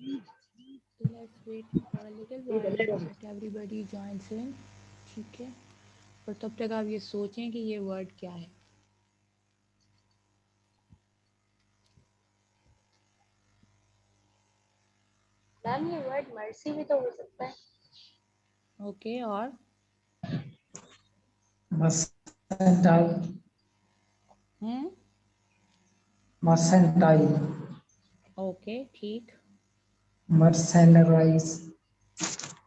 Let's wait for a little while that everybody joins in. ठीक है, और तब तक आप ये सोचें कि ये वर्ड क्या है. मैम ये वर्ड मर्सी भी तो हो सकता है. ओके, और मर्सेंटाइल, हम्म, मर्सेंटाइल, ओके, ठीक. मर्सेनराइज,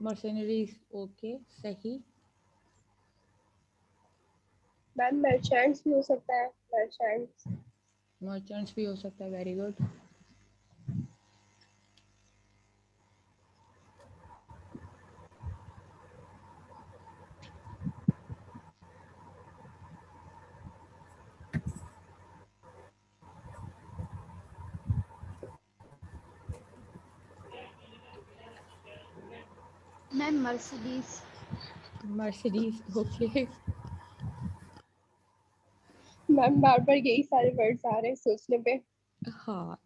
मर्सनरीज, ओके, सही. मैम मर्चेंट्स भी हो सकता है. मर्चेंट्स. मर्चेंट्स भी हो सकता है, very good. Ma'am Mercedes. Mercedes, okay. Ma'am बार बार यही सारे वर्ड्स आ रहे हैं सोचने पे. हाँ,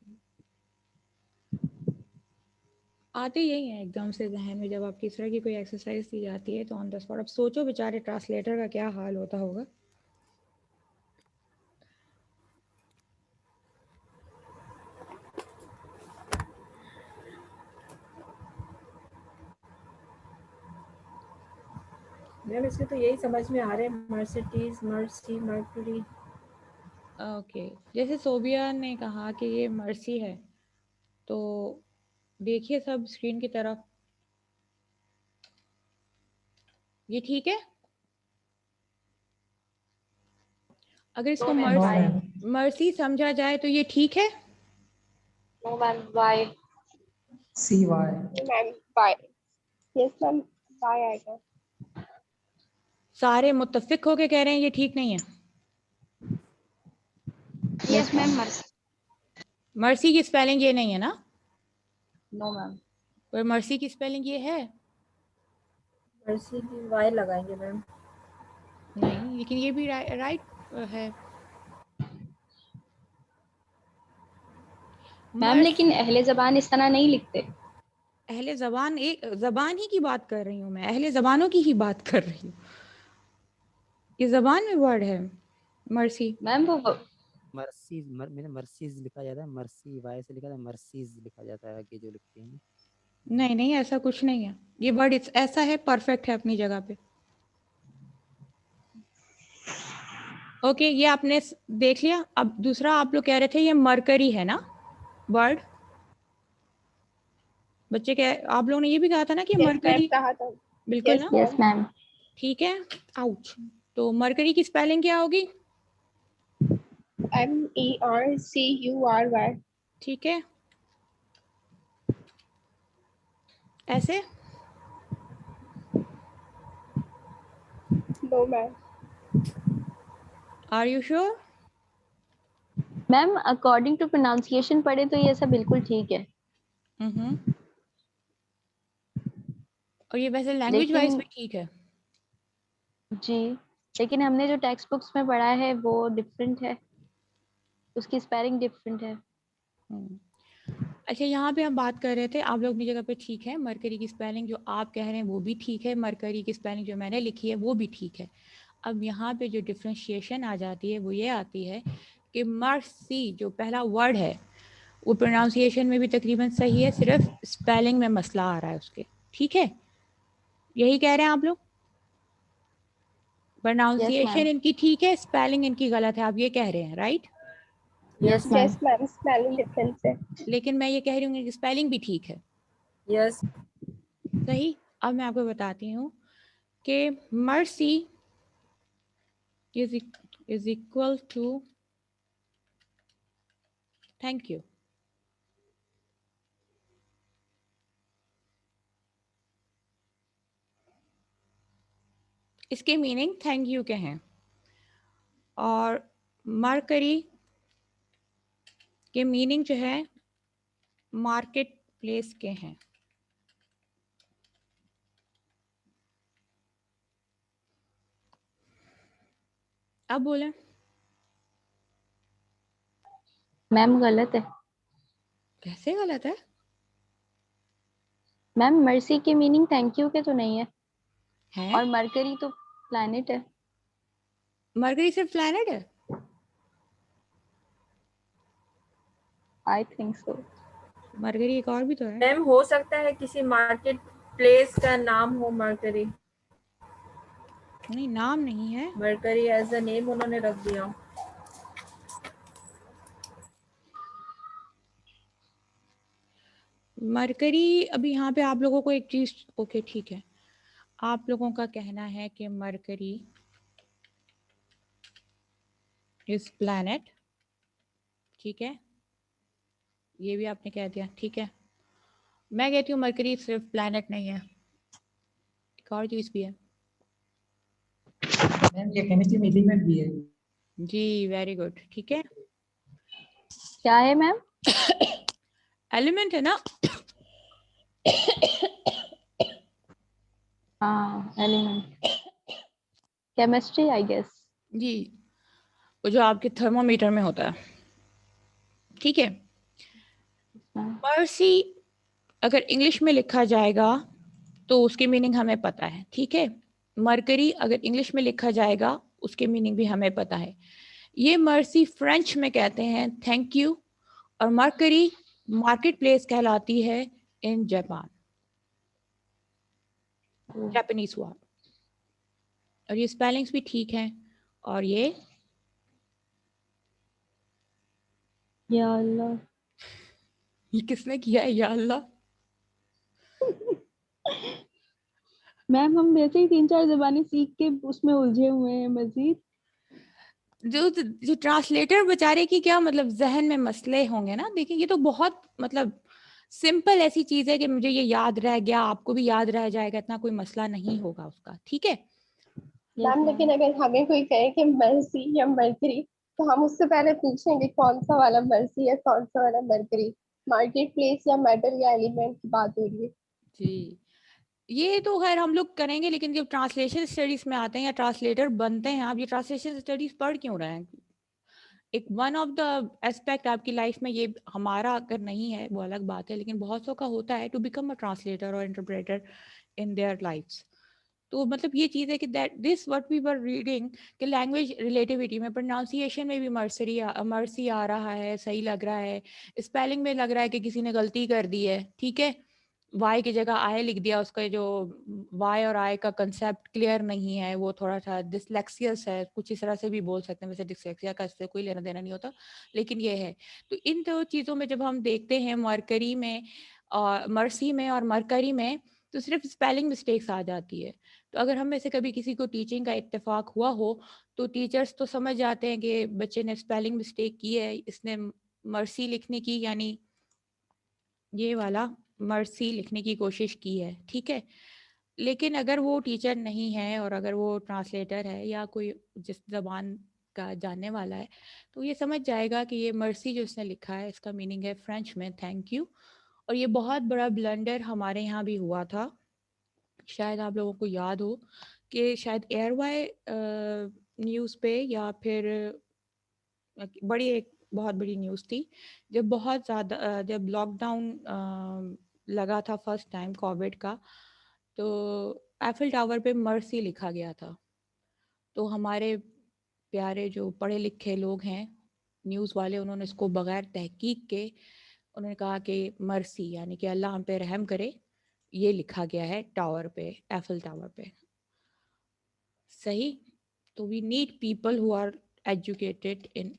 आते यही है एकदम से जहन में जब आपकी इस तरह की कोई एक्सरसाइज दी जाती है तो ऑन द स्पॉट. अब सोचो बेचारे ट्रांसलेटर का क्या हाल होता होगा. मैम इसमें तो यही समझ में आ रहे हैं, मर्सिडीज, मर्सी, मर्क्यूरी. ओके, जैसे सोबिया ने कहा कि ये मर्सी है, तो देखिए सब स्क्रीन की तरफ. ये ठीक है. अगर इसको no ma'am no Y. Ma'am, mercy समझा जाए तो ये ठीक है. No ma'am Y. C Y, ma'am Y. Yes ma'am Y आएगा. सारे मुत्तफिक होके कह रहे हैं ये ठीक नहीं है. Yes ma'am mercy. मर्सी की स्पेलिंग ये नहीं है ना. No ma'am. पर मर्सी की स्पेलिंग ये है. मर्सी की वाई लगाएंगे मैम. नहीं, लेकिन ये भी राइट है. मैम लेकिन अहले ज़बान इस तरह नहीं लिखते. अहले ज़बान, एक ज़बान ही की बात कर रही हूँ मैं, अहले ज़बानों की ही बात कर रही हूँ. ये ज़बान में वर्ड है मर्सी. मैम वो मर्सीज मैंने मर्सीज लिखा जाता है, मर्सी वाई से लिखा जाता है, मर्सीज लिखा जाता है आगे जो लिखते हैं. नहीं नहीं, ऐसा कुछ नहीं है. ये वर्ड ऐसा है, परफेक्ट है अपनी जगह पे. ओके, ये आपने देख लिया. अब दूसरा आप लोग कह रहे थे ये मरकरी है ना वर्ड. बच्चे कह, आप लोगों ने ये भी कहा था ना कि यस मैम मरकरी. कहा था. बिल्कुल ना. Yes ma'am. ठीक है. आउच. तो मरकरी की स्पेलिंग क्या होगी. MERCURY. ठीक है, ऐसे. No ma'am. Are you sure. Ma'am according to pronunciation पढ़े तो ये सब बिल्कुल ठीक है. और ये वैसे लैंग्वेज वाइज लेकिन भी ठीक है. जी, लेकिन हमने जो टेक्स्ट बुक्स में पढ़ा है वो डिफरेंट है. उसकी स्पेलिंग डिफरेंट है. अच्छा, यहाँ पे हम बात कर रहे थे, आप लोग अपनी जगह पे ठीक है. मरकरी की स्पेलिंग जो आप कह रहे हैं वो भी ठीक है. मरकरी की स्पेलिंग जो मैंने लिखी है वो भी ठीक है. अब यहाँ पे जो डिफ्रेंशिएशन आ जाती है वो ये आती है कि मर्सी जो पहला वर्ड है वो प्रोनाउंसिएशन में भी तकरीबन सही है, सिर्फ स्पेलिंग में मसला आ रहा है उसके. ठीक है, यही कह रहे हैं आप लोग. प्रोनाउंसिएशन इनकी ठीक है, स्पेलिंग इनकी गलत है, आप ये कह रहे हैं, right. Yes ma'am spelling difference है. लेकिन मैं ये कह रही हूँ कि स्पेलिंग भी ठीक है. यस. सही. अब मैं आपको बताती हूँ कि mercy is equal to thank you. इसके मीनिंग थैंक यू के हैं, और मरकरी के मीनिंग जो है मार्केट प्लेस के हैं. अब बोले. मैम गलत है. कैसे गलत है. मैम मर्सी की मीनिंग थैंक यू के तो नहीं है, है और मरकरी तो प्लैनेट है। मरकरी सिर्फ प्लैनेट है? I think so. मरकरी एक और भी तो है। मैम हो सकता है किसी मार्केट प्लेस का नाम हो मरकरी। नहीं, नाम नहीं है। मरकरी एज अ नेम उन्होंने रख दिया हो। मरकरी, अभी यहाँ पे आप लोगों को एक चीज, ओके ठीक है, आप लोगों का कहना है कि मरकरी इज प्लैनेट, ठीक है, ये भी आपने कह दिया, ठीक है। मैं कहती हूँ मरकरी सिर्फ प्लैनेट नहीं है, एक और चीज भी है। मैम ये केमिस्ट्री में एलिमेंट भी है। जी वेरी गुड, ठीक है। क्या है मैम? एलिमेंट है ना। हाँ एलिमेंट, केमिस्ट्री आई गेस। जी, वो जो आपके थर्मोमीटर में होता है, ठीक है। मर्सी अगर इंग्लिश में लिखा जाएगा तो उसकी मीनिंग हमें पता है, ठीक है। मरकरी अगर इंग्लिश में लिखा जाएगा उसकी मीनिंग भी हमें पता है। ये मर्सी फ्रेंच में कहते हैं थैंक यू, और मरकरी मार्केट प्लेस कहलाती है इन जापान, जापानीज वर्ड। और ये स्पेलिंग्स भी ठीक हैं। और ये या अल्लाह। किसने किया है या अल्लाह? मैम हम वैसे ही 3-4 ज़बानें सीख के उसमें उलझे हुए हैं मजीद। जो ट्रांसलेटर बेचारे की क्या मतलब जहन में मसले होंगे ना। देखिए ये तो बहुत मतलब सिंपल ऐसी चीज है कि मुझे ये याद रह गया, आपको भी याद रह जाएगा, इतना कोई मसला नहीं होगा उसका, ठीक है। यस मैम लेकिन मैम। अगर हमें कोई कहे कि मर्सी या मरकरी, तो हम उससे पहले पूछेंगे कौन सा वाला मर्सी है कौन सा वाला मरकरी। मार्केट प्लेस या मेटल या एलिमेंट की बात हो रही है। जी, ये तो खैर हम लोग करेंगे, लेकिन जब ट्रांसलेशन स्टडीज में आते हैं या ट्रांसलेटर बनते हैं, आप ये ट्रांसलेशन स्टडीज पढ़ क्यों रहे हैं? एक वन ऑफ द एस्पेक्ट आपकी लाइफ में, ये हमारा अगर नहीं है वो अलग बात है, लेकिन बहुत सौ का होता है टू बिकम अ ट्रांसलेटर और इंटरप्रेटर इन देयर लाइफ्स। तो मतलब ये चीज़ है कि that this what we were reading कि लैंग्वेज रिलेटिविटी में प्रोनाउंसिएशन में भी मर्सी आ रहा है, सही लग रहा है। स्पेलिंग में लग रहा है कि किसी ने गलती कर दी है, ठीक है, वाई की जगह आई लिख दिया, उसका जो वाई और आई का कंसेप्ट क्लियर नहीं है, वो थोड़ा सा डिसलेक्सियस है, कुछ इस तरह से भी बोल सकते हैं। वैसे डिसलेक्सिया का इससे कोई लेना देना नहीं होता, लेकिन ये है। तो इन दो चीज़ों में जब हम देखते हैं मरकरी में और मर्सी में और मरकरी में, तो सिर्फ स्पेलिंग मिस्टेक्स आ जाती है। तो अगर हम में से कभी किसी को टीचिंग का इत्तेफाक हुआ हो, तो टीचर्स तो समझ जाते हैं कि बच्चे ने स्पेलिंग मिस्टेक की है, इसने मर्सी लिखने की यानी ये वाला मर्सी लिखने की कोशिश की है, ठीक है। लेकिन अगर वो टीचर नहीं है और अगर वो ट्रांसलेटर है या कोई जिस जबान का जानने वाला है, तो ये समझ जाएगा कि ये मर्सी जो इसने लिखा है इसका मीनिंग है फ्रेंच में थैंक यू। और ये बहुत बड़ा ब्लंडर हमारे यहाँ भी हुआ था, शायद आप लोगों को याद हो कि शायद एयरवाई न्यूज़ पे या फिर बड़ी एक बहुत बड़ी न्यूज़ थी, जब बहुत ज़्यादा जब लॉकडाउन लगा था फर्स्ट टाइम कोविड का, तो एफिल टावर पे मर्सी लिखा गया था। तो हमारे प्यारे जो पढ़े लिखे लोग हैं न्यूज़ वाले, उन्होंने इसको बगैर तहकीक के उन्होंने कहा कि मर्सी यानी कि अल्लाह हम पे रहम करे, ये लिखा गया है टावर पे, एफिल टावर पे। सही। तो we need people who are educated in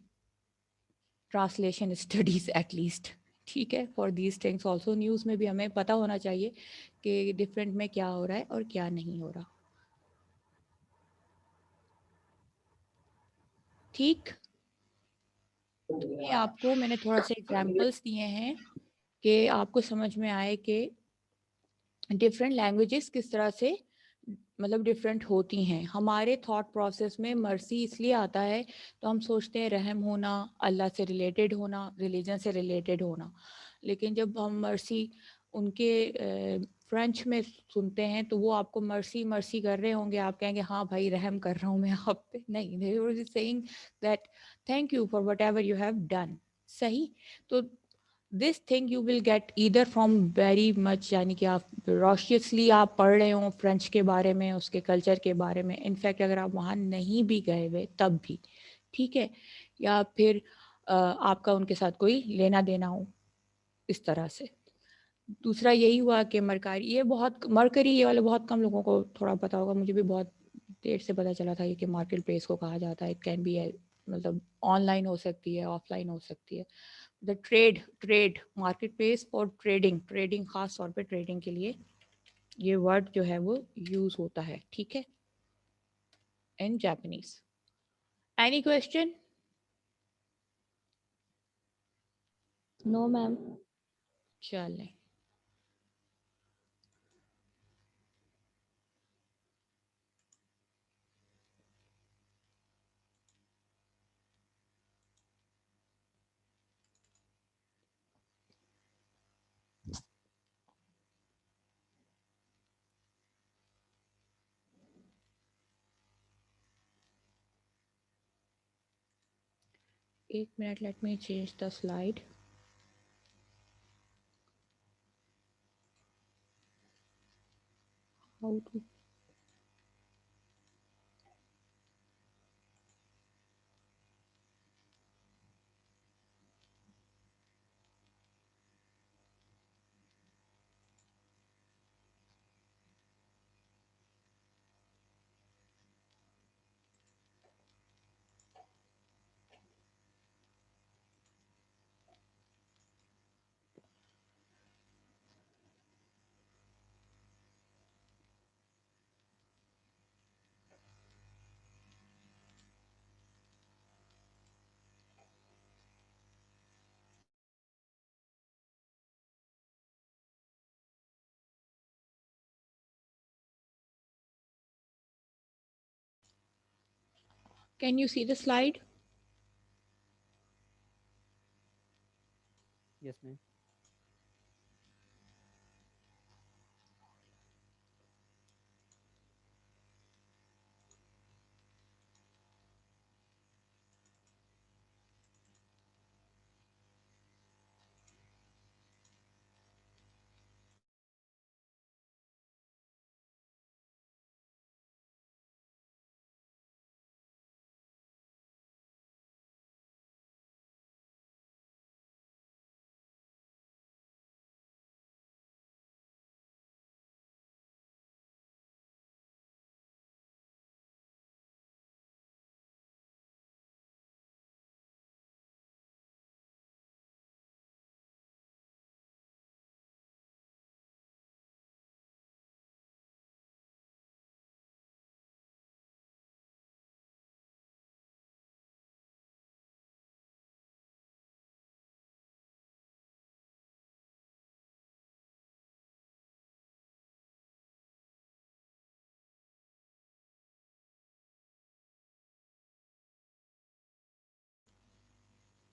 translation studies at least, ठीक है, for these things also. News में भी हमें पता होना चाहिए कि डिफरेंट में क्या हो रहा है और क्या नहीं हो रहा, ठीक। तो ये आपको मैंने थोड़ा सा एग्जांपल्स दिए हैं कि आपको समझ में आए कि डिफरेंट लैंग्वेजेस किस तरह से मतलब डिफरेंट होती हैं। हमारे थॉट प्रोसेस में मर्सी इसलिए आता है तो हम सोचते हैं रहम होना, अल्लाह से रिलेटेड होना, रिलीजन से रिलेटेड होना। लेकिन जब हम मर्सी उनके फ्रेंच में सुनते हैं तो वो आपको मर्सी मर्सी कर रहे होंगे, आप कहेंगे हाँ भाई रहम कर रहा हूँ मैं आप पे, नहीं, they were saying that thank you for whatever you have done. सही। तो this thing you will get either from very much, यानी कि आप रोशियसली आप पढ़ रहे हो फ्रेंच के बारे में, उसके कल्चर के बारे में, इनफैक्ट अगर आप वहाँ नहीं भी गए हुए तब भी, ठीक है, या फिर आपका उनके साथ कोई लेना देना हो इस तरह से। दूसरा यही हुआ कि मरकारी, ये बहुत मरकरी ये वाले बहुत कम लोगों को थोड़ा पता होगा, मुझे भी बहुत देर से पता चला था ये कि मार्केट प्लेस को कहा जाता है। इट कैन बी मतलब ऑनलाइन हो सकती है, ऑफलाइन हो सकती है। The trade market place for trading, trading खास तौर पे ट्रेडिंग के लिए ये वर्ड जो है वो यूज होता है, ठीक है, in Japanese. Any question? No ma'am. चलें। एक minute, let me change the slide. How to can you see the slide? Yes ma'am.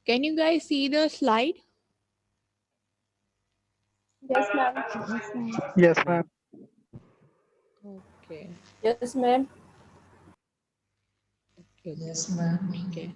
Can you guys see the slide? Yes, ma'am. Yes ma'am. Yes, ma'am. ma'am. Okay. Yes ma'am. Okay. Yes, ma'am. ठीक है।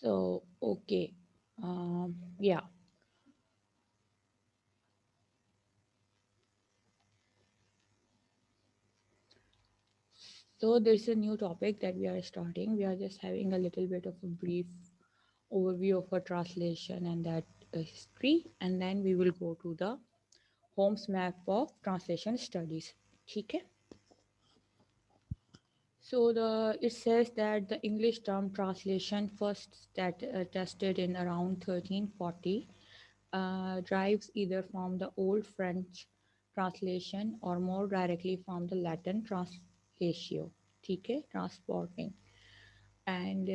So, okay. Yeah. So there's a new topic that we are starting. We are just having a little bit of a brief overview of a translation, and that history, and then we will go to the Holmes map of translation studies. ठीक है? So it says that the English term translation first tested in around 1340 derives either from the Old French translation or more directly from the Latin translatio, ठीक है, transporting. And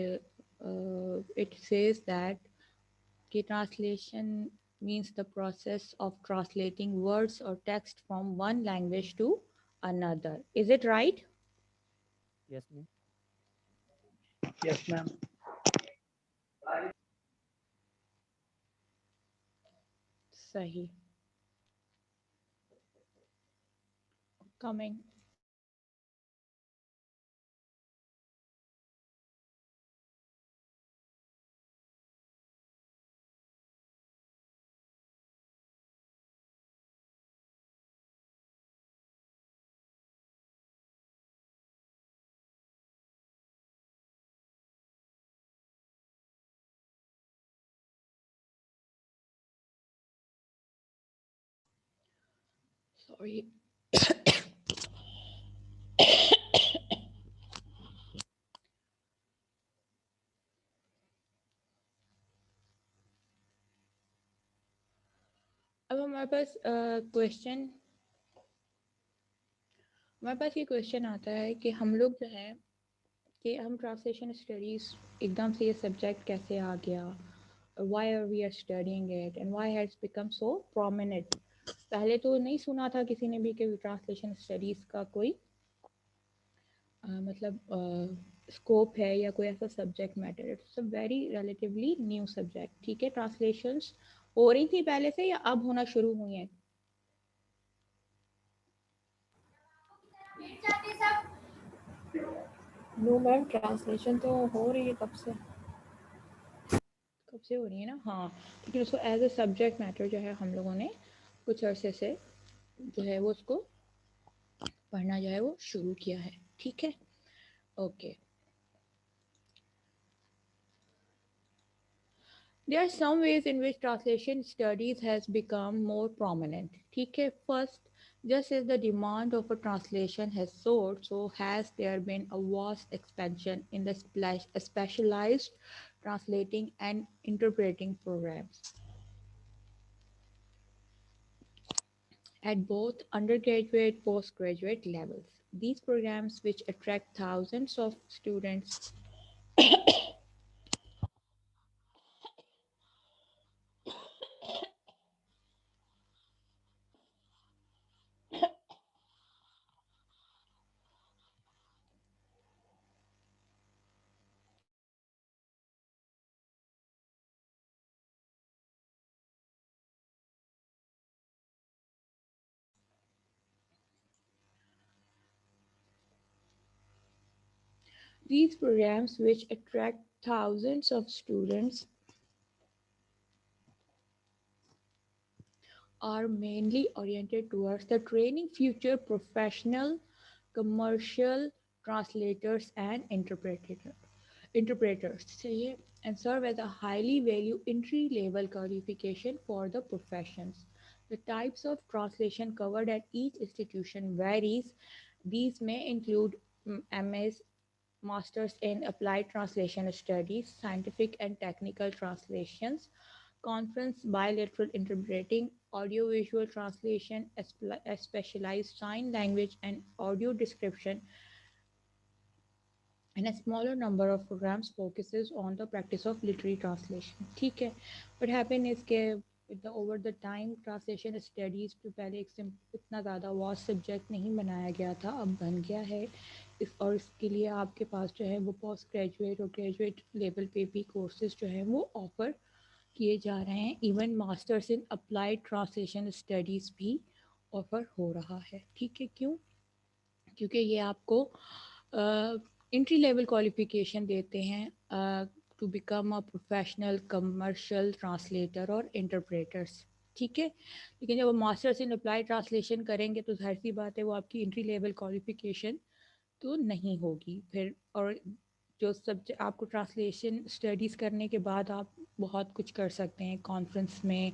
it says that translation means the process of translating words or text from one language to another. Is it right? Yes, ma'am. Yes, ma'am. Sahi. Coming. Sorry. अब हमारे पास question ये question आता है कि हम लोग जो है कि हम ट्रांसलेशन स्टडीज़ एकदम से ये सब्जेक्ट कैसे आ गया, why are we are studying it and why has become so prominent. पहले तो नहीं सुना था किसी ने भी कि ट्रांसलेशन स्टडीज़ का कोई मतलब स्कोप है या कोई ऐसा subject matter. It's a very relatively new subject. ठीक है, ट्रांसलेशंस हो रही थी पहले से या अब होना शुरू हुई हैं? नो मैम, ट्रांसलेशन तो हो रही है कब से हो रही है ना. हाँ, लेकिन उसको एज अ सब्जेक्ट मैटर जो है हम लोगों ने कुछ अरसे से जो है वो उसको पढ़ना जो है वो शुरू किया है. ठीक है, okay. There are some ways in which translation studies has become more prominent. ठीक है, first, just as the demand of a translation has soared, so has there been a vast expansion in the specialized translating and interpreting programs at both undergraduate, postgraduate levels. These programs, which attract thousands of students, are mainly oriented towards the training future professional, commercial translators and interpreters and serve as a highly valued entry-level qualification for the professions. The types of translation covered at each institution varies. These may include MS, Masters in Applied Translation Studies, Scientific and Technical Translations, Conference Bilateral Interpreting, Audiovisual Translation, Specialized Sign Language and Audio Description, and a smaller number of programs focuses on the practice of literary translation. ठीक है, what happened is कि over the time translation studies तो पहले इतना ज़्यादा vast subject नहीं बनाया गया था, अब बन गया है. और इसके लिए आपके पास जो है वो पोस्ट ग्रेजुएट और ग्रेजुएट लेवल पे भी कोर्सेज जो है वो ऑफ़र किए जा रहे हैं. Even masters in applied translation studies भी ऑफ़र हो रहा है. ठीक है, क्यों? क्योंकि ये आपको एंट्री लेवल क्वालिफिकेशन देते हैं to become a professional commercial translator और इंटरप्रेटर्स. ठीक है, लेकिन जब वो मास्टर्स इन अप्लाई ट्रांसलेशन करेंगे तो जाहिर सी बात है वो आपकी एंट्री लेवल क्वालिफिकेशन तो नहीं होगी फिर. और जो सब्जेक्ट आपको ट्रांसलेशन स्टडीज़ करने के बाद आप बहुत कुछ कर सकते हैं कॉन्फ्रेंस में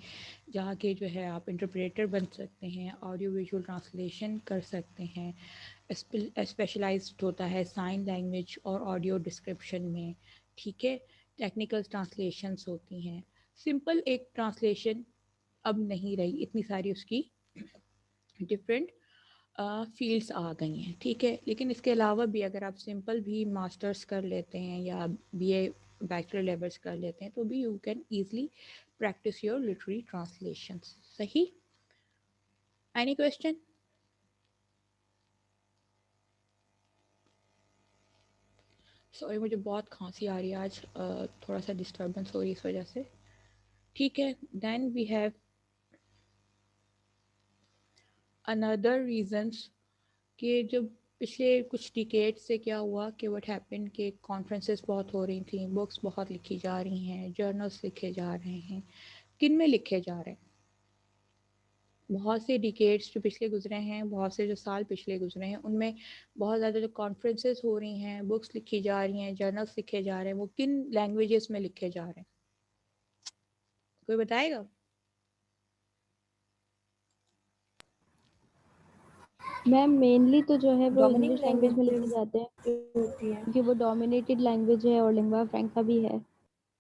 जाके, जो है आप इंटरप्रेटर बन सकते हैं, ऑडियो विजुअल ट्रांसलेशन कर सकते हैं। स्पेशलाइज्ड होता है साइन लैंग्वेज और ऑडियो डिस्क्रिप्शन में, ठीक है। टेक्निकल ट्रांसलेशंस होती हैं। सिंपल एक ट्रांसलेशन अब नहीं रही, इतनी सारी उसकी डिफरेंट फील्ड्स आ गई हैं, ठीक है। लेकिन इसके अलावा भी अगर आप सिंपल भी मास्टर्स कर लेते हैं या बीए बैचलर लेवल्स कर लेते हैं तो भी you can easily practise your literary translations. सही? Any question? सॉरी, मुझे बहुत खांसी आ रही है आज, थोड़ा सा डिस्टर्बेंस हो रही है इस वजह से, ठीक है। Then we have another reasons कि जब पिछले कुछ डिकेड से क्या हुआ कि व्हाट हैपन कि कॉन्फ्रेंसेस बहुत हो रही थी, बुक्स बहुत लिखी जा रही हैं, जर्नल्स लिखे जा रहे हैं। किन में लिखे जा रहे हैं? बहुत से डिकेड्स जो पिछले गुजरे हैं, बहुत से जो साल पिछले गुजरे हैं, उनमें बहुत ज़्यादा जो कॉन्फ्रेंसेस हो रही हैं, बुक्स लिखी जा रही हैं, जर्नल्स लिखे जा रहे हैं, वो किन लैंग्वेजेस में लिखे जा रहे हैं? कोई बताएगा? मैम मेनली तो जो है वो डोमिनिक इंग्लिश लैंग्वेज में लिखे लैंग्वेजेस जाते हैं होती है। क्योंकि वो डोमिनेटेड लैंग्वेज है और लिंग्वा फ्रैंका भी है,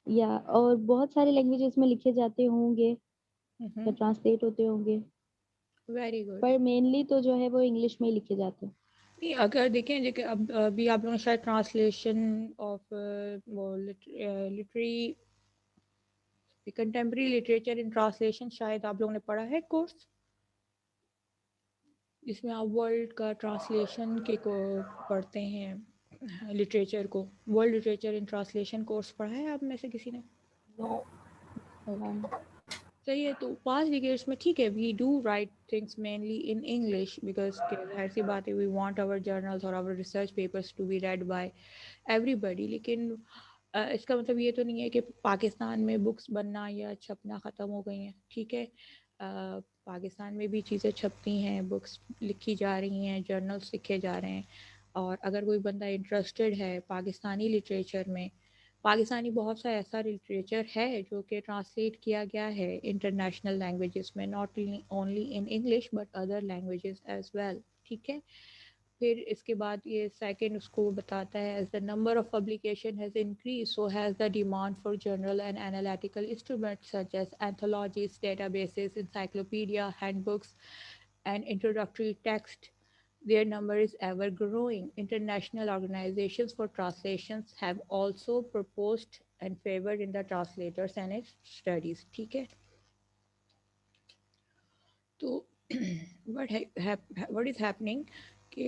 या और बहुत सारे लैंग्वेजेस में लिखे जाते होंगे या ट्रांसलेट होते होंगे, वेरी गुड। पर मेनली तो जो है वो इंग्लिश में ही लिखे जाते हैं। नहीं, अगर देखें जो कि अब अभी आप लोगों ने शायद ट्रांसलेशन ऑफ वो literary contemporary literature in translation शायद आप लोगों ने पढ़ा है कोर्स, जिसमें आप वर्ल्ड का ट्रांसलेशन के को पढ़ते हैं, लिटरेचर को। World literature in translation course पढ़ा है आप में से किसी ने? नो। ओके, सही है। तो पास्ट डिकेड्स में ठीक है, we do write things mainly in English because जाहिर सी बात है, वी वांट आवर जर्नल्स और our research papers to be read by everybody. लेकिन इसका मतलब ये तो नहीं है कि पाकिस्तान में बुक्स बनना या छपना ख़त्म हो गई हैं, ठीक है। पाकिस्तान में भी चीज़ें छपती हैं, बुक्स लिखी जा रही हैं, जर्नल्स लिखे जा रहे हैं। और अगर कोई बंदा इंटरेस्टेड है पाकिस्तानी लिटरेचर में, पाकिस्तानी बहुत सा ऐसा लिटरेचर है जो कि ट्रांसलेट किया गया है इंटरनेशनल लैंग्वेजेस में, not only in English but other languages as well, ठीक है। फिर इसके बाद ये सेकंड उसको बताता है, as the number of publication has increase so has the demand for journal and analytical instruments such as anthologies, databases, encyclopedia, handbooks and introductory text. Their number is ever growing. International organizations for translations have also proposed and favored in the translators and its studies, ठीक है। तो what is happening कि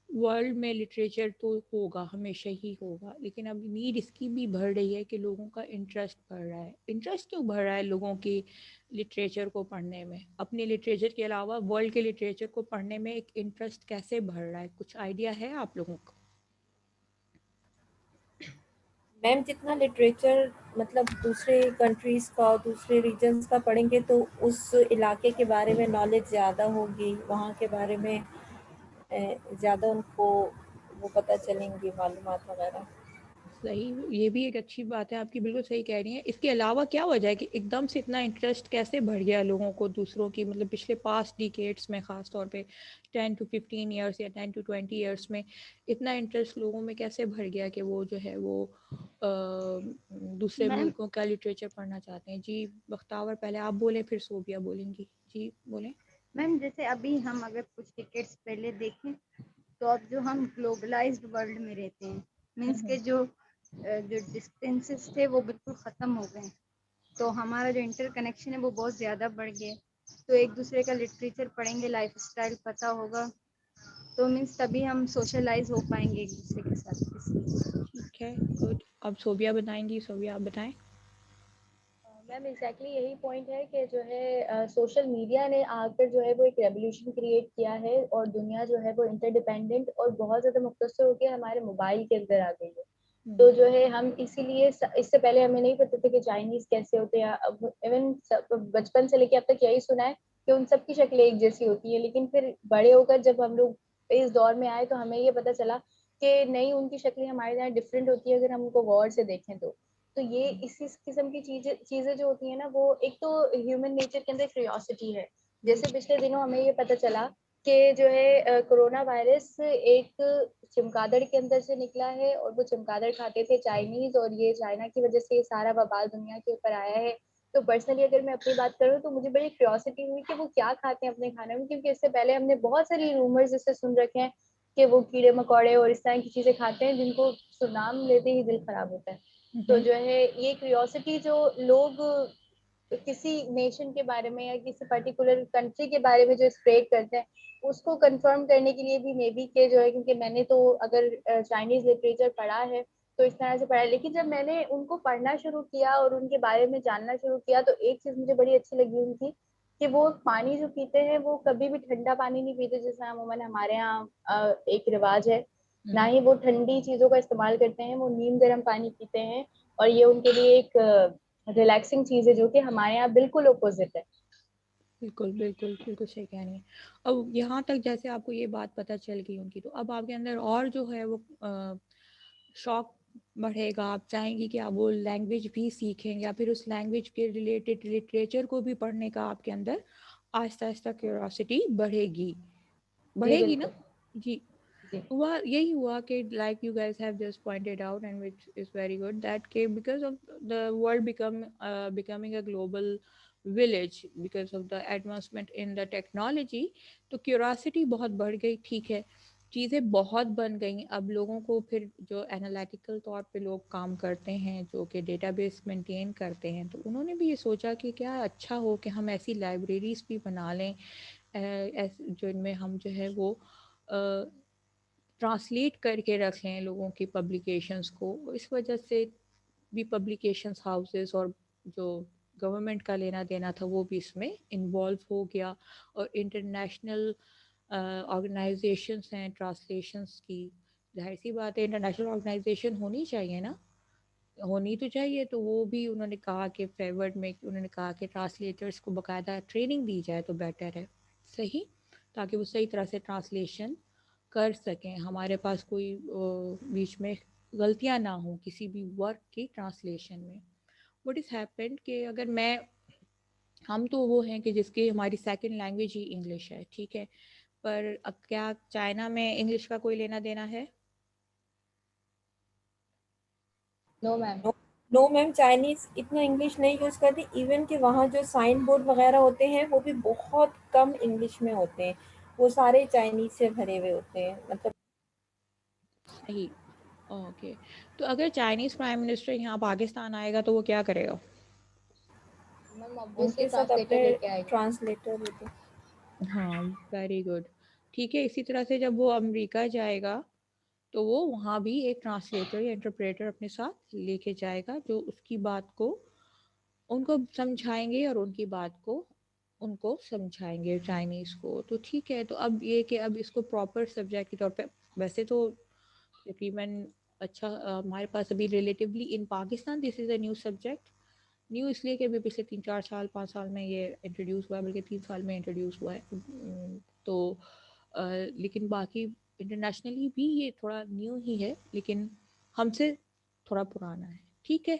world में literature तो होगा, हमेशा ही होगा, लेकिन अब नीड इसकी भी बढ़ रही है कि लोगों का इंटरेस्ट बढ़ रहा है। इंटरेस्ट क्यों बढ़ रहा है लोगों की लिटरेचर को पढ़ने में? अपने लिटरेचर के अलावा वर्ल्ड के लिटरेचर को पढ़ने में एक इंटरेस्ट कैसे बढ़ रहा है? कुछ आइडिया है आप लोगों को? मैम जितना लिटरेचर मतलब दूसरे कंट्रीज का, दूसरे रीजन्स का पढ़ेंगे तो उस इलाके के बारे में नॉलेज ज़्यादा होगी, वहाँ के बारे में ज़्यादा उनको वो पता चलेंगी मालूमात वगैरह। सही, ये भी एक अच्छी बात है आपकी, बिल्कुल सही कह रही हैं। इसके अलावा क्या वजह है कि एकदम से इतना इंटरेस्ट कैसे बढ़ गया लोगों को दूसरों की, मतलब पिछले पास्ट डिकेड्स में ख़ास तौर पे 10 to 15 ईयर्स या 10 to 20 ईयर्स में इतना इंटरेस्ट लोगों में कैसे बढ़ गया कि वो जो है वो दूसरे मैम मुल्कों का लिटरेचर पढ़ना चाहते हैं? जी बख्तावर, पहले आप बोलें फिर सोबिया बोलेंगी। जी बोलें। मैम जैसे अभी हम अगर कुछ टिकट्स पहले देखें तो अब जो हम ग्लोबलाइज्ड वर्ल्ड में रहते हैं, मीन्स के जो डिस्टेंसेस थे वो बिल्कुल ख़त्म हो गए, तो हमारा जो इंटर कनेक्शन है वो बहुत ज़्यादा बढ़ गया। तो एक दूसरे का लिटरेचर पढ़ेंगे, लाइफ स्टाइल पता होगा, तो मीन्स तभी हम सोशलाइज हो पाएंगे एक दूसरे के साथ। ठीक है, गुड। अब सोबिया बताएंगी। सोबिया आप बताएं। मैम एग्जैक्टली यही पॉइंट है कि जो है सोशल मीडिया ने आकर जो है वो एक रेवोल्यूशन क्रिएट किया है और दुनिया जो है वो इंटरडिपेंडेंट और बहुत ज़्यादा मुख्तसर होकर हमारे मोबाइल के अंदर आ गई है। तो जो है हम इसीलिए इससे पहले हमें नहीं पता था कि चाइनीज कैसे होते हैं, अब इवन बचपन से लेके अब तक यही सुना है कि उन सब की शक्लें एक जैसी होती है, लेकिन फिर बड़े होकर जब हम लोग इस दौर में आए तो हमें ये पता चला कि नहीं, उनकी शक्लें हमारे यहाँ डिफरेंट होती है अगर हम उनको गौर से देखें तो ये इसी किस्म की चीजें जो होती है ना, वो एक तो ह्यूमन नेचर के अंदर क्यूरियोसिटी है। जैसे पिछले दिनों हमें ये पता चला कि जो है कोरोना वायरस एक चमगादड़ के अंदर से निकला है, और वो चमगादड़ खाते थे चाइनीज, और ये चाइना की वजह से सारा वबाल दुनिया के ऊपर आया है। तो पर्सनली अगर मैं अपनी बात करूँ तो मुझे बड़ी क्यूरियोसिटी हुई कि वो क्या खाते हैं अपने खाने में, क्योंकि इससे पहले हमने बहुत सारी रूमर्स इससे सुन रखे हैं कि वो कीड़े मकोड़े और इस तरह की चीजें खाते हैं जिनको नाम लेते ही दिल खराब होता है। तो जो है ये क्यूरियोसिटी जो लोग किसी नेशन के बारे में या किसी पर्टिकुलर कंट्री के बारे में जो स्प्रेड करते हैं, उसको कंफर्म करने के लिए भी मे बी के जो है, क्योंकि मैंने तो अगर चाइनीज लिटरेचर पढ़ा है तो इस तरह से पढ़ा है, लेकिन जब मैंने उनको पढ़ना शुरू किया और उनके बारे में जानना शुरू किया तो एक चीज मुझे बड़ी अच्छी लगी उनकी, कि वो पानी जो पीते हैं वो कभी भी ठंडा पानी नहीं पीते, जैसा अमूमन हमारे यहाँ एक रिवाज है। ना ही वो ठंडी चीजों का इस्तेमाल करते हैं, वो नीम गर्म पानी पीते हैं, और ये उनके लिए एक रिलैक्सिंग चीज है, जो कि हमारे यहाँ बिल्कुल अपोजिट है। बिल्कुल बिल्कुल बिल्कुल सही कह रही हैं। अब यहाँ तक जैसे आपको ये बात पता चल गई उनकी, तो अब आपके अंदर और जो है वो शौक बढ़ेगा, आप चाहेंगी कि आप वो लैंग्वेज भी सीखें, या फिर उस लैंग्वेज के रिलेटेड लिटरेचर को भी पढ़ने का आपके अंदर आहिस्ता आहिस्ता क्यूरियोसिटी बढ़ेगी ना? जी। हुआ यही हुआ कि like you guys have just pointed out and which is very good that के because of the world becoming a global village, because of the advancement in the technology, तो क्यूरियोसिटी बहुत बढ़ गई। ठीक है, चीज़ें बहुत बन गई। अब लोगों को फिर जो एनालिटिकल तौर पे लोग काम करते हैं, जो कि डेटाबेस मेंटेन करते हैं, तो उन्होंने भी ये सोचा कि क्या अच्छा हो कि हम ऐसी लाइब्रेरीज भी बना लें जो इनमें हम जो है वो ट्रांसलेट करके रख लें लोगों की पब्लिकेशंस को। इस वजह से भी पब्लिकेशंस हाउसेस और जो गवर्नमेंट का लेना देना था वो भी इसमें इन्वॉल्व हो गया, और इंटरनेशनल ऑर्गेनाइजेशंस हैं ट्रांसलेशंस की। जाहिर सी बात है इंटरनेशनल ऑर्गेनाइजेशन होनी चाहिए ना, होनी तो चाहिए। तो वो भी उन्होंने कहा कि फेवर्ड में उन्होंने कहा कि ट्रांसलेटर्स को बाकायदा ट्रेनिंग दी जाए तो बेटर है, सही, ताकि वो सही तरह से ट्रांसलेशन कर सकें, हमारे पास कोई बीच में गलतियां ना हो किसी भी वर्क की ट्रांसलेशन में। व्हाट इज़ हैपेंड कि अगर मैं, हम तो वो हैं कि जिसकी हमारी सेकंड लैंग्वेज ही इंग्लिश है, ठीक है, पर अब क्या चाइना में इंग्लिश का कोई लेना देना है? No ma'am. No ma'am, Chinese इतना इंग्लिश नहीं यूज करती। इवन कि वहाँ जो साइन बोर्ड वगैरह होते हैं वो भी बहुत कम इंग्लिश में होते हैं, वो सारे चाइनीज से भरे हुए होते हैं। मतलब सही, ओके। तो अगर चाइनीज़ प्राइम मिनिस्टर यहाँ पाकिस्तान आएगा तो वो क्या करेगा? मैम ऑब्वियसली उनके साथ ट्रांसलेटर अपने लेके आएगा। ट्रांसलेटर होते। हाँ, वेरी गुड। ठीक है, इसी तरह से जब वो अमेरिका जाएगा तो वो वहाँ भी एक ट्रांसलेटर या इंटरप्रेटर अपने साथ लेके जाएगा, जो उसकी बात को उनको समझाएंगे और उनकी बात को उनको समझाएंगे चाइनीज़ को। तो ठीक है, तो अब ये कि अब इसको प्रॉपर सब्जेक्ट के तौर पे, वैसे तो तकरीबन अच्छा हमारे पास अभी relatively in Pakistan this is a new subject. New इसलिए कि अभी पिछले 3-4 साल 5 साल में ये इंट्रोड्यूस हुआ है, बल्कि 3 साल में इंट्रोड्यूस हुआ है। तो लेकिन बाकी इंटरनेशनली भी ये थोड़ा न्यू ही है, लेकिन हमसे थोड़ा पुराना है। ठीक है,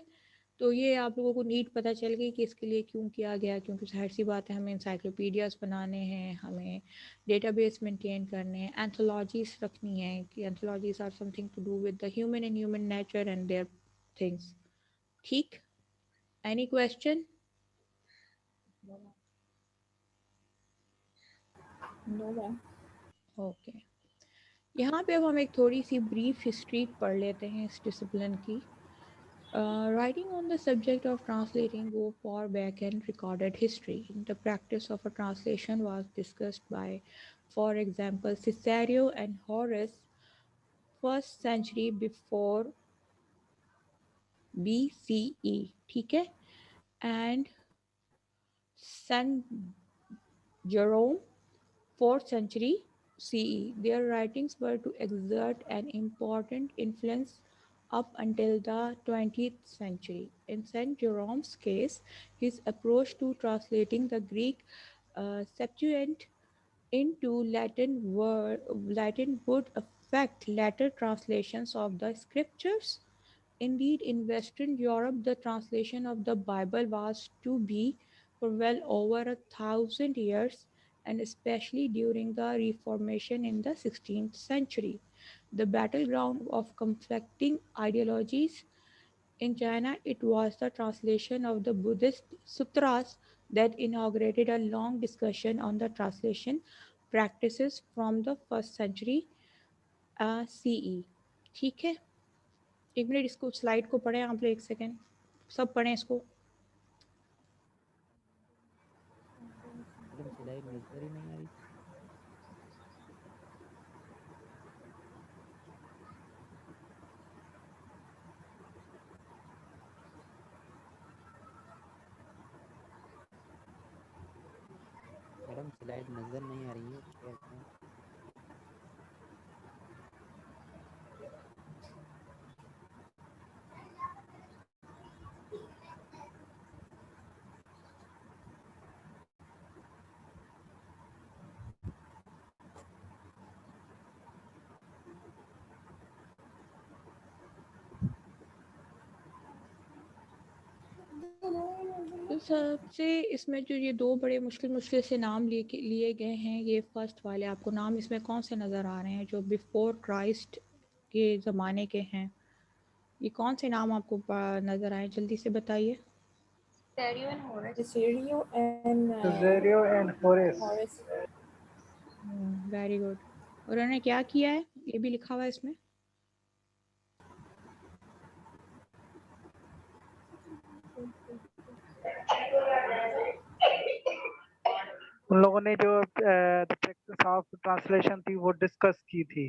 तो ये आप लोगों को नीड पता चल गई कि इसके लिए क्यों किया गया, क्योंकि जाहिर सी बात है हमें इंसाइक्लोपीडियाज़ बनाने हैं, हमें डेटाबेस मेंटेन करने हैं, एंथोलॉजीज रखनी है कि anthologies are something to do with the human and human nature and their things. ठीक, any question? No ma'am. Okay, यहाँ पे अब हम एक थोड़ी सी ब्रीफ हिस्ट्री पढ़ लेते हैं इस डिसिप्लिन की। Writing on the subject of translating go far back in recorded history. The practice of a translation was discussed by, for example, Cicero and Horace, 1st century before BCE, ठीक है, and Saint Jerome, 4th century CE. Their writings were to exert an important influence up until the 20th century. In St. Jerome's case, his approach to translating the Greek Septuagint into Latin would affect affect later translations of the scriptures? Indeed, in Western Europe, the translation of the Bible was to be for well over 1,000 years, and especially during the Reformation in the 16th century, the battleground of conflicting ideologies. In China, it was the translation of the Buddhist sutras that inaugurated a long discussion on the translation practices from the 1st century CE. ठीक है, एक minute इसको slide को पढ़ें आप लोग, एक second सब पढ़ें इसको। मैडम स्लाइड नजर ही नहीं आ रही। मैडम स्लाइड नजर नहीं आ रही है शेयर करें। तो सबसे इसमें जो ये दो बड़े मुश्किल से नाम लिए गए हैं, ये फर्स्ट वाले आपको नाम इसमें कौन से नज़र आ रहे हैं जो बिफोर क्राइस्ट के ज़माने के हैं? ये कौन से नाम आपको नज़र आए, जल्दी से बताइए। Caesario and Horace. Very good. और उन्होंने क्या किया है ये भी लिखा हुआ है इसमें। उन लोगों ने जो प्रैक्टिस ऑफ ट्रांसलेशन थी वो डिस्कस की थी।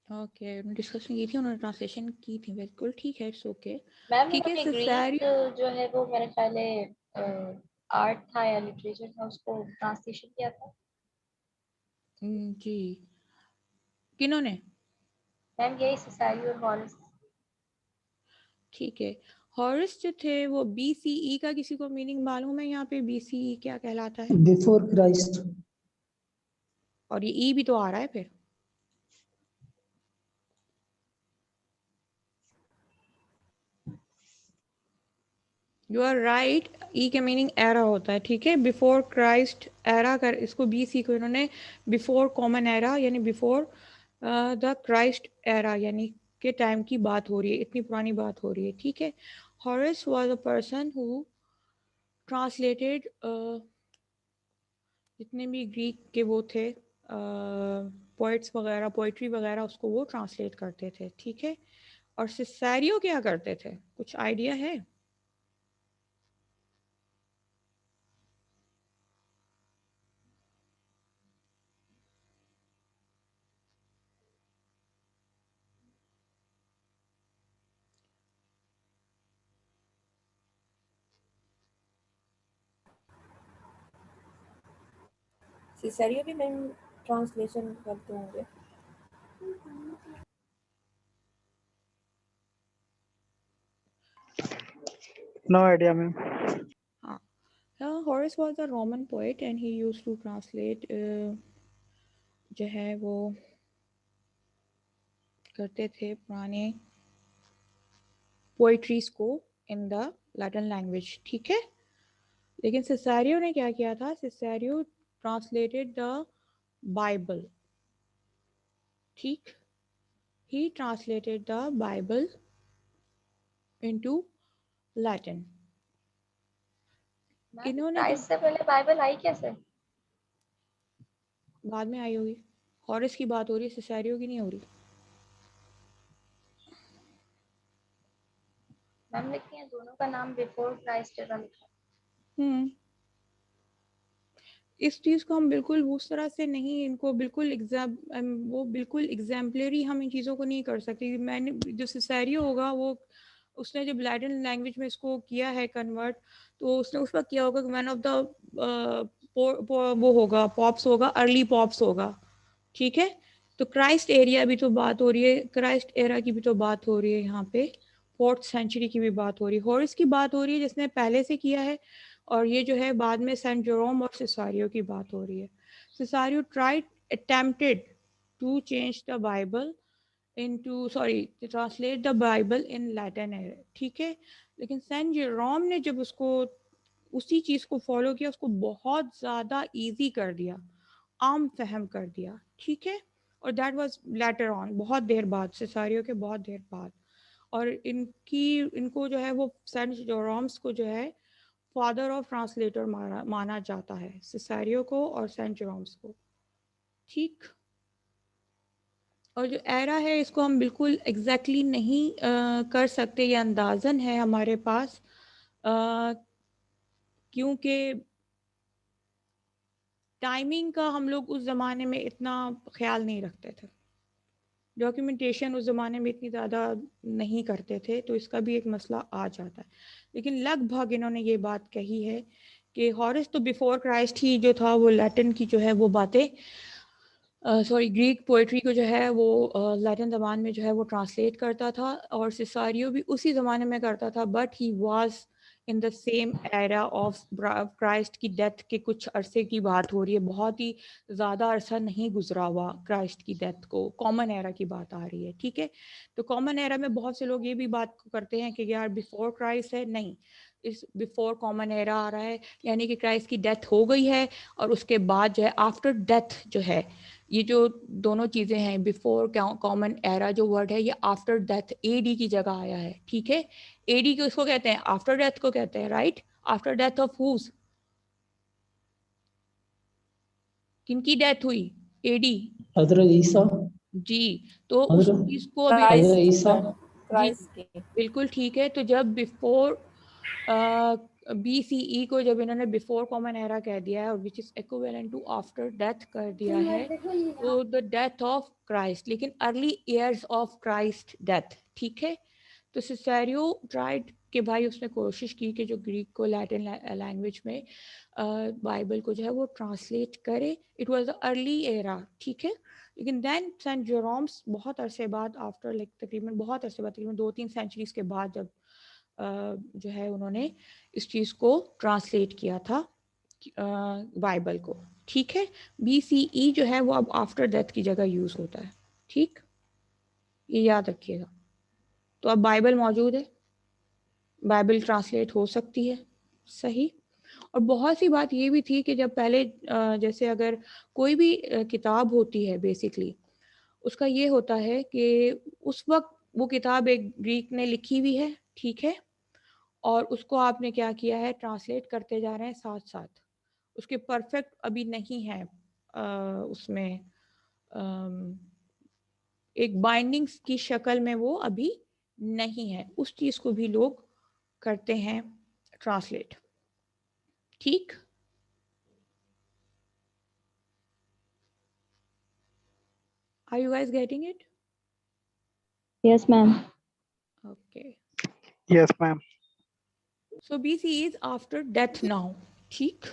ओके, डिस्कशन की थी, उन्होंने ट्रांसलेशन की थी, बिल्कुल ठीक है, इट्स ओके। मैम ठीक है, उन्होंने ग्रीक जो है वो मेरे ख्याल है आर्ट था या लिटरेचर था, उसको ट्रांसलेशन किया था। जी, किन्होंने? मैम यही सिसारियो और हॉरेस। ठीक है, हॉरेस जो थे वो BCE का किसी को मीनिंग मालूम है? यहाँ पे BCE क्या कहलाता है? Before Christ. और ये ई भी तो आ रहा है फिर। यू आर राइट, ई के मीनिंग एरा होता है, ठीक है। बिफोर क्राइस्ट एरा कर, इसको BC को इन्होंने बिफोर कॉमन एरा यानी बिफोर द क्राइस्ट एरा यानी के टाइम की बात हो रही है, इतनी पुरानी बात हो रही है, ठीक है। Horace was a person who translated जितने भी ग्रीक के वो थे पोइट्स वगैरह, पोइट्री वगैरह, उसको वो ट्रांसलेट करते थे, ठीक है। और सिसारियो क्या करते थे, कुछ आइडिया है? सिसारियो भी मैम ट्रांसलेशन करते होंगे। No idea, ma'am. Horace was a Roman poet and he used to translate जो है वो करते थे पुराने पोइट्रीज को इन द लैटिन लैंग्वेज, ठीक है। लेकिन सिसारियो ने क्या किया था? सिसारियो ट्रांसलेटेड द बाइबल, ठीक। ही translated the Bible into Latin. इन्होंने इससे पहले बाइबल आई कैसे? बाद में आई होगी। हॉरेस की बात हो रही है, सिसारियो की नहीं हो रही। मैम लिखी है दोनों का नाम बिफोर क्राइस्ट एरा लिखा। इस चीज़ को हम बिल्कुल उस तरह से नहीं, इनको बिल्कुल वो बिल्कुल एग्जाम्पलरी हम इन चीज़ों को नहीं कर सकते। मैंने जो सिसारियो होगा वो उसने जब लैटिन लैंग्वेज में इसको किया है कन्वर्ट, तो उसने उस वक्त किया होगा कि वन ऑफ द वो होगा पॉप्स होगा, अर्ली पॉप्स होगा, ठीक है। तो क्राइस्ट एरिया भी तो बात हो रही है, क्राइस्ट एरा की भी तो बात हो रही है, यहाँ पे 4th सेंचुरी की भी बात हो रही है, हॉरेस की बात हो रही है जिसने पहले से किया है, और ये जो है बाद में सेंट जेरोम और सिसारियो की बात हो रही है। सिसारियो tried attempted to change the Bible into to translate the Bible in Latin era, ठीक है, लेकिन सेंट जेरोम ने जब उसको उसी चीज़ को फॉलो किया, उसको बहुत ज़्यादा इजी कर दिया, आम फहम कर दिया, ठीक है, और दैट वाज लेटर ऑन, बहुत देर बाद, सिसारियो के बहुत देर बाद। और इनको जो है वो सेंट जेरोम्स को जो है फादर ऑफ ट्रांसलेटर माना जाता है, सिसारियो को और सेंट जेरोम्स को, ठीक। और जो एरा है इसको हम बिल्कुल एग्जैक्टली नहीं कर सकते, ये अंदाज़न है हमारे पास, क्योंकि टाइमिंग का हम लोग उस ज़माने में इतना ख्याल नहीं रखते थे, डॉक्यूमेंटेशन उस ज़माने में इतनी ज़्यादा नहीं करते थे, तो इसका भी एक मसला आ जाता है। लेकिन लगभग इन्होंने ये बात कही है कि हॉरेस तो बिफोर क्राइस्ट ही जो था वो लैटिन की जो है वो बातें ग्रीक पोइट्री को जो है वो लैटिन ज़बान में जो है वो ट्रांसलेट करता था, और सिसारियो भी उसी ज़माने में करता था, but he was in the same era of Christ की डेथ के कुछ अरसे की बात हो रही है, बहुत ही ज़्यादा अरसा नहीं गुजरा हुआ क्राइस्ट की डेथ को, कॉमन एरा की बात आ रही है, ठीक है। तो कॉमन एरा में बहुत से लोग ये भी बात करते हैं कि यार बिफोर क्राइस्ट है, नहीं, इस बिफोर कॉमन एरा आ रहा है, यानी कि क्राइस्ट की डेथ हो गई है और उसके बाद जो है आफ्टर डेथ जो है, ये जो दोनों चीज़ें हैं, बिफोर कॉमन एरा जो वर्ड है ये आफ्टर डेथ एडी की जगह आया है, ठीक है। एडी को इसको कहते हैं, आफ्टर डेथ को कहते हैं, right, after death of whose, किनकी डेथ हुई, एडी, हजरत ईसा, जी। तो उस चीज को अभी हजरत ईसा, जी क्राइस्ट की बिल्कुल ठीक है। तो जब बिफोर BCE को जब इन्होंने बिफोर कॉमन एरा कह दिया है, और which is equivalent to after death कर दिया है, तो द डेथ ऑफ क्राइस्ट, लेकिन early years of Christ death, ठीक है। तो सिसारियो ट्राइड कि भाई उसने कोशिश की कि जो ग्रीक को लैटिन लैंग्वेज में बाइबल को जो है वो ट्रांसलेट करे, it was the early era, ठीक है। लेकिन देन सेंट जेरोम्स बहुत अरसे बाद, आफ्टर लाइक तकरीबन बहुत अरसे बाद, तकरीबन 2-3 सेंचुरीज के बाद, जब जो है उन्होंने इस चीज़ को ट्रांसलेट किया था बाइबल को, ठीक है। BCE जो है वो अब आफ्टर डेथ की जगह यूज़ होता है, ठीक, ये याद रखिएगा। तो अब बाइबल मौजूद है, बाइबल ट्रांसलेट हो सकती है, सही। और बहुत सी बात ये भी थी कि जब पहले जैसे अगर कोई भी किताब होती है, बेसिकली उसका ये होता है कि उस वक्त वो किताब एक ग्रीक ने लिखी हुई है, ठीक है, और उसको आपने क्या किया है, ट्रांसलेट करते जा रहे हैं साथ साथ, उसके परफेक्ट अभी नहीं है उसमें एक बाइंडिंग्स की शक्ल में वो अभी नहीं है, उस चीज़ को भी लोग करते हैं ट्रांसलेट, ठीक। Are you guys getting it? Yes, ma'am. Okay. Yes, ma'am. So BCE is after death now, ठीक।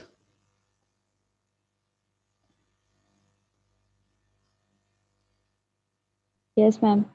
Yes, ma'am.